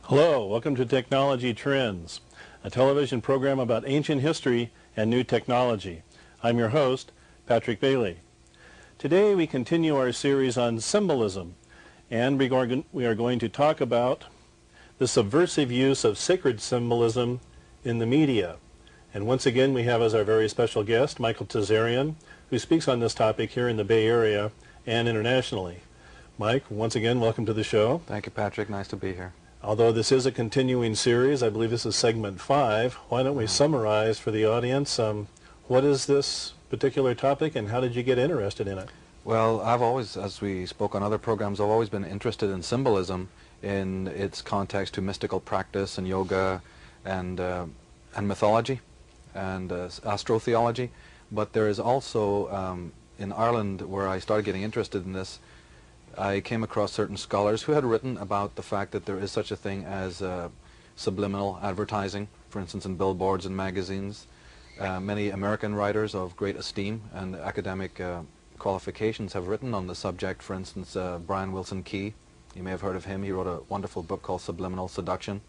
Hello, welcome to Technology Trends, a television program about ancient history and new technology. I'm your host, Patrick Bailey. Today we continue our series on symbolism, and we are going to talk about the subversive use of sacred symbolism in the media. And once again we have as our very special guest Michael Tsarion, who speaks on this topic here in the Bay Area and internationally. Mike, once again, welcome to the show. Thank you, Patrick. Nice to be here. Although this is a continuing series, I believe this is segment 5, why don't we summarize for the audience what is this particular topic and how did you get interested in it? Well, I've always, as we spoke on other programs, I've always been interested in symbolism in its context to mystical practice and yoga and mythology and astrotheology. But there is also, in Ireland, where I started getting interested in this, I came across certain scholars who had written about the fact that there is such a thing as subliminal advertising, for instance in billboards and magazines. Many American writers of great esteem and academic qualifications have written on the subject. For instance, Brian Wilson Key, you may have heard of him. He wrote a wonderful book called Subliminal Seduction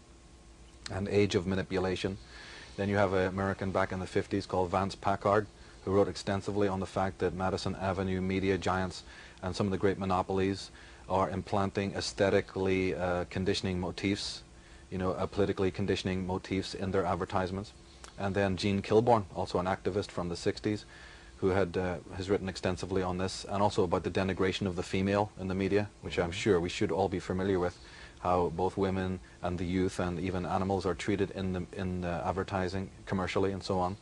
and Age of Manipulation. Then you have an American back in the 50s called Vance Packard, who wrote extensively on the fact that Madison Avenue media giants and some of the great monopolies are implanting aesthetically conditioning motifs, politically conditioning motifs in their advertisements. And then Gene Kilborn, also an activist from the 60s, who has written extensively on this, and also about the denigration of the female in the media, which I'm sure we should all be familiar with, how both women and the youth and even animals are treated in advertising, commercially, and so on.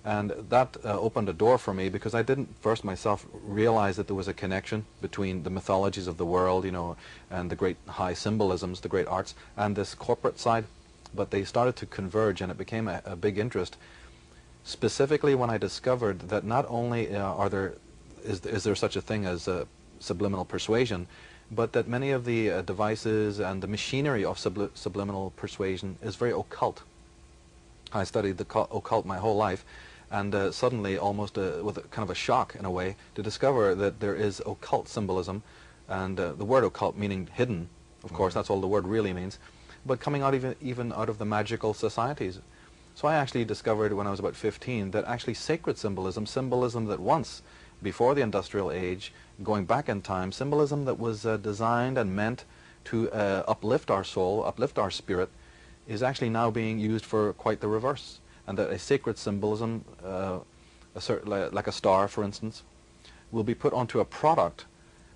And that opened a door for me because I didn't first myself realize that there was a connection between the mythologies of the world, and the great high symbolisms, the great arts, and this corporate side. But they started to converge, and it became a big interest, specifically when I discovered that not only is there such a thing as subliminal persuasion, but that many of the devices and the machinery of subliminal persuasion is very occult. I studied the occult my whole life, and suddenly, almost with kind of a shock in a way, to discover that there is occult symbolism, and the word occult meaning hidden, of course, that's all the word really means, but coming out even out of the magical societies. So I actually discovered when I was about 15 that actually sacred symbolism that once, before the industrial age, going back in time, symbolism that was designed and meant to uplift our soul, uplift our spirit, is actually now being used for quite the reverse. And that a sacred symbolism, like a star, for instance, will be put onto a product.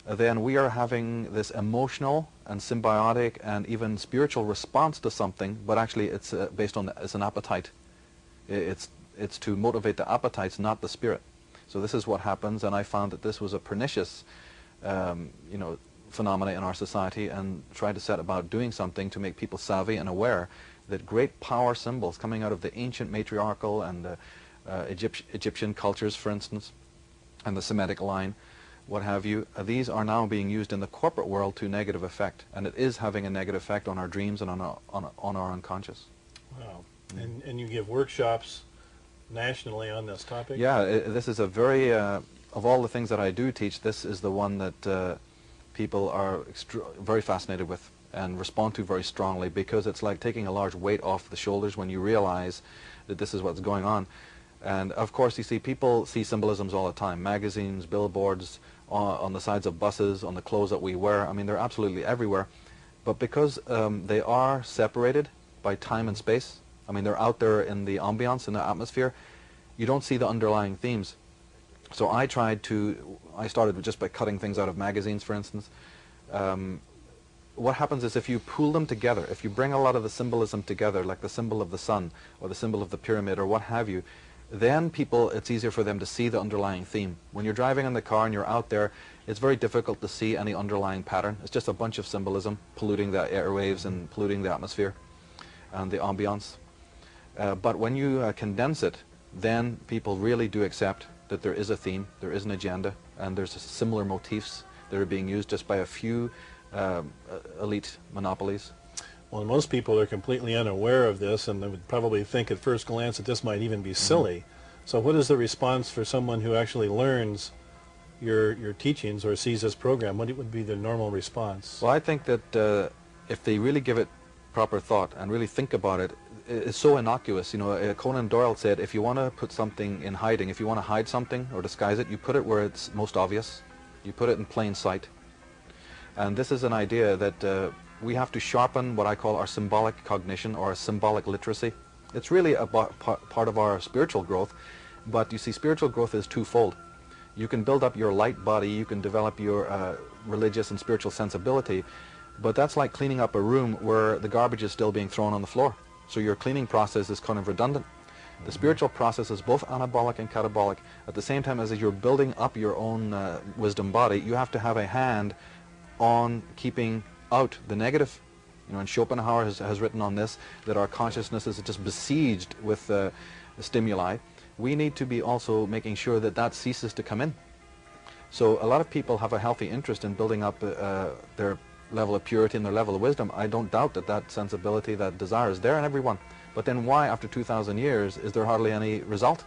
Then we are having this emotional and symbiotic and even spiritual response to something, but actually it's based on it's an appetite. It's to motivate the appetites, not the spirit. So this is what happens, and I found that this was a pernicious, phenomena in our society, and tried to set about doing something to make people savvy and aware that great power symbols coming out of the ancient matriarchal and Egyptian cultures, for instance, and the Semitic line, what have you, these are now being used in the corporate world to negative effect, and it is having a negative effect on our dreams and on our unconscious. Wow. And you give workshops nationally on this topic? Yeah, this is a very, of all the things that I do teach, this is the one that people are very fascinated with and respond to very strongly, because it's like taking a large weight off the shoulders when you realize that this is what's going on. And of course, you see, people see symbolisms all the time: magazines, billboards, on the sides of buses, on the clothes that we wear. I mean, they're absolutely everywhere. But because they are separated by time and space, I mean, they're out there in the ambiance, in the atmosphere, you don't see the underlying themes. So I started just by cutting things out of magazines, for instance. What happens is, if you pool them together, if you bring a lot of the symbolism together, like the symbol of the sun or the symbol of the pyramid or what have you, then it's easier for them to see the underlying theme. When you're driving in the car and you're out there, it's very difficult to see any underlying pattern. It's just a bunch of symbolism polluting the airwaves and polluting the atmosphere and the ambiance. But when you condense it, then people really do accept that there is a theme, there is an agenda, and there's similar motifs that are being used just by a few elite monopolies. Well, most people are completely unaware of this, and they would probably think at first glance that this might even be silly. So what is the response for someone who actually learns your teachings or sees this program? What would be the normal response? Well, I think that if they really give it proper thought and really think about it, it's so innocuous. You know, Conan Doyle said, if you want to put something in hiding, if you want to hide something or disguise it, you put it where it's most obvious. You put it in plain sight. And this is an idea that we have to sharpen what I call our symbolic cognition or symbolic literacy. It's really a part of our spiritual growth, but you see, spiritual growth is twofold. You can build up your light body, you can develop your religious and spiritual sensibility, but that's like cleaning up a room where the garbage is still being thrown on the floor. So your cleaning process is kind of redundant. The spiritual process is both anabolic and catabolic. At the same time as you're building up your own wisdom body, you have to have a hand on keeping out the negative. You know, and Schopenhauer has written on this, that our consciousness is just besieged with stimuli. We need to be also making sure that that ceases to come in. So a lot of people have a healthy interest in building up their level of purity and their level of wisdom. I don't doubt that that sensibility, that desire is there in everyone. But then why, after 2,000 years, is there hardly any result?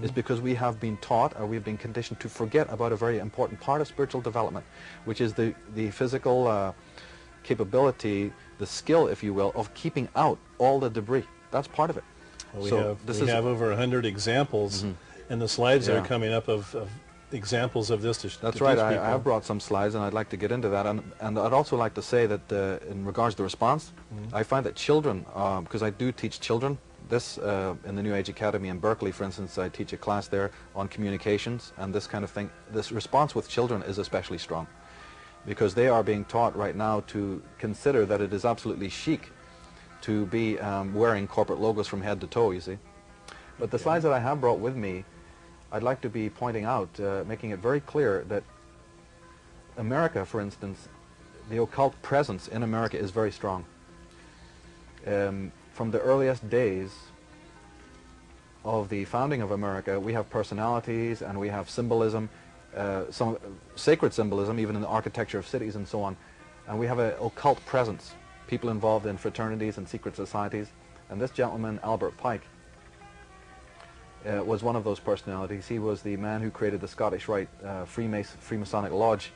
It's because we have been taught, or we've been conditioned to forget about a very important part of spiritual development, which is the physical capability, the skill, if you will, of keeping out all the debris. That's part of it. Well, we have over 100 examples, and the slides that are coming up of examples of this to That's right. I have brought some slides, and I'd like to get into that. And I'd also like to say that in regards to the response, I find that children, because I do teach children, this in the New Age Academy in Berkeley, for instance, I teach a class there on communications and this kind of thing. This response with children is especially strong, because they are being taught right now to consider that it is absolutely chic to be wearing corporate logos from head to toe, you see. But the slides that I have brought with me, I'd like to be pointing out, making it very clear that America, for instance, the occult presence in America is very strong. From the earliest days of the founding of America, we have personalities and we have symbolism, some sacred symbolism, even in the architecture of cities and so on. And we have an occult presence, people involved in fraternities and secret societies. And this gentleman, Albert Pike, was one of those personalities. He was the man who created the Scottish Rite Freemasonic Lodge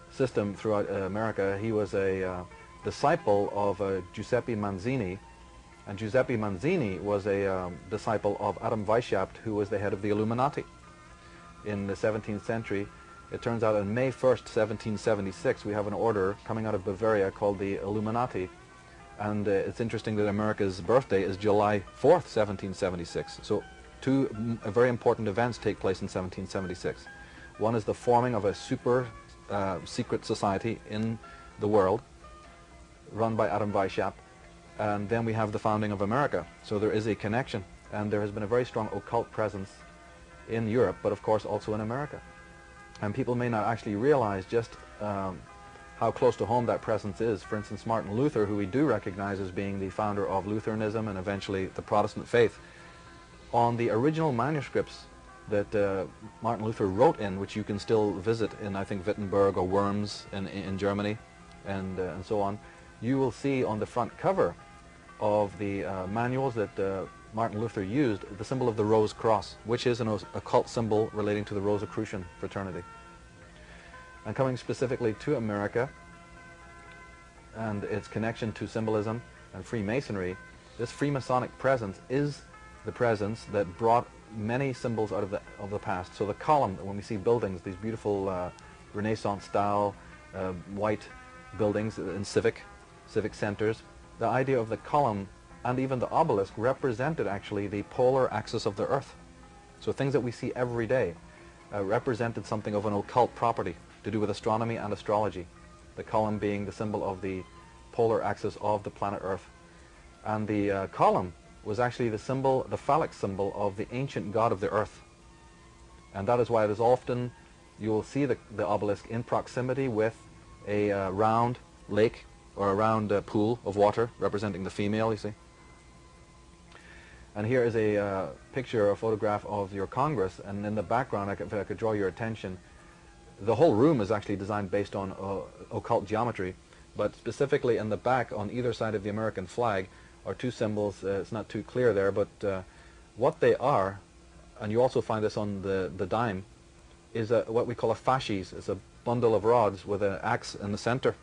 system throughout America. He was a disciple of Giuseppe Manzini, and Giuseppe Manzini was a disciple of Adam Weishaupt, who was the head of the Illuminati in the 17th century. It turns out on May 1st, 1776, we have an order coming out of Bavaria called the Illuminati, and it's interesting that America's birthday is July 4th, 1776. So two very important events take place in 1776. One is the forming of a super secret society in the world, run by Adam Weishaupt, and then we have the founding of America. So there is a connection, and there has been a very strong occult presence in Europe, but of course also in America. And people may not actually realize just how close to home that presence is. For instance, Martin Luther, who we do recognize as being the founder of Lutheranism and eventually the Protestant faith, on the original manuscripts that Martin Luther wrote in, which you can still visit in, I think, Wittenberg or Worms in Germany and so on, you will see on the front cover of the manuals that Martin Luther used the symbol of the Rose Cross, which is an occult symbol relating to the Rosicrucian fraternity. And coming specifically to America and its connection to symbolism and Freemasonry, this Freemasonic presence is the presence that brought many symbols out of the past. So the column, when we see buildings, these beautiful Renaissance style white buildings in civic centers, the idea of the column and even the obelisk represented actually the polar axis of the Earth. So things that we see every day represented something of an occult property to do with astronomy and astrology, the column being the symbol of the polar axis of the planet Earth. And the column was actually the symbol, the phallic symbol of the ancient god of the earth. And that is why it is often, you will see the obelisk in proximity with a round lake or a round pool of water representing the female, you see. And here is a picture, a photograph of your Congress, and in the background, if I could draw your attention, the whole room is actually designed based on occult geometry, but specifically in the back on either side of the American flag are two symbols. It's not too clear there, but what they are, and you also find this on the dime, is what we call a fasces. It's a bundle of rods with an axe in the center.